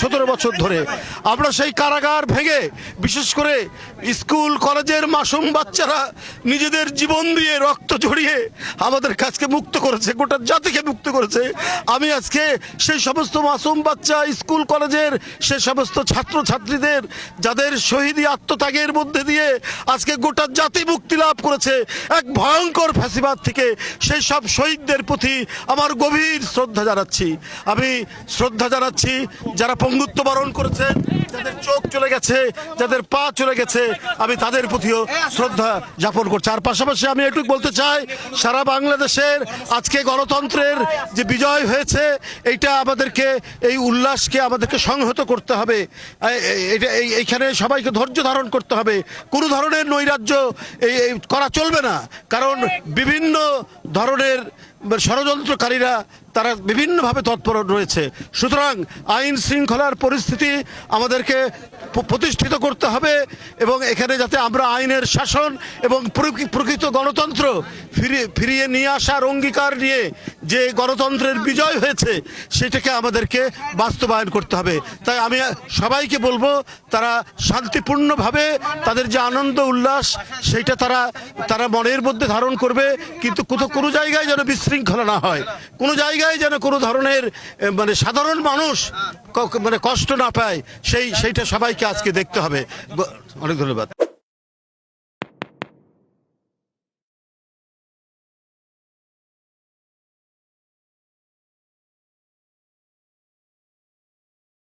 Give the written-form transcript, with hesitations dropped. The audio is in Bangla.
17 বছর ধরে আমরা সেই কারাগার ভেঙে, বিশেষ করে স্কুল কলেজের মাসুম বাচ্চারা নিজেদের জীবন দিয়ে রক্ত ঝরিয়ে আমাদের কাছকে মুক্ত করেছে, গোটা জাতিকে মুক্ত করেছে। আমি আজকে সেই সমস্ত মাসুম বাচ্চা, স্কুল কলেজের সে সমস্ত ছাত্র ছাত্রীদের যাদের শহীদী আত্মত্যাগের মধ্যে দিয়ে আজকে গোটা জাতি মুক্তি লাভ করেছে এক ভয়ঙ্কর ফ্যাসিবাদ থেকে, সেই সব শহীদদের প্রতি আমার গভীর শ্রদ্ধা জানাচ্ছি। আমি শ্রদ্ধা জানাচ্ছি যারা পঙ্গুত্ব বরণ করেছে, যাদের চোখ চলে গেছে, যাদের পা চলে গেছে, আমি তাদের প্রতিও শ্রদ্ধা জ্ঞাপন করছি। আর পাশাপাশি আমি এটুকু বলতে চাই, সারা বাংলাদেশের আজকে গণতন্ত্রের যে বিজয় হয়েছে, এইটা আমাদেরকে, এই উল্লাসকে আমাদেরকে সংহত করতে হবে। এইখানে সবাইকে ধৈর্য ধারণ করতে হবে। কোনো ধরনের নৈরাজ্য করা চলবে না, কারণ বিভিন্ন ধরনের ষড়যন্ত্রকারীরা তারা বিভিন্নভাবে তৎপর রয়েছে। সুতরাং আইন শৃঙ্খলার পরিস্থিতি আমাদেরকে প্রতিষ্ঠিত করতে হবে এবং এখানে যাতে আমরা আইনের শাসন এবং প্রকৃত গণতন্ত্র ফিরিয়ে নিয়ে আসার অঙ্গীকার নিয়ে যে গণতন্ত্রের বিজয় হয়েছে সেটাকে আমাদেরকে বাস্তবায়ন করতে হবে। তাই আমি সবাইকে বলবো, তারা শান্তিপূর্ণভাবে তাদের যে আনন্দ উল্লাস সেইটা তারা মনের মধ্যে ধারণ করবে, কিন্তু কোনো জায়গায় যেন বিশৃঙ্খলা না হয়, কোনো জায়গায় যেন কোনো ধরনের সাধারণ মানুষ কষ্ট না পায়, সেইটা সবাইকে আজকে দেখতে হবে। অনেক ধন্যবাদ।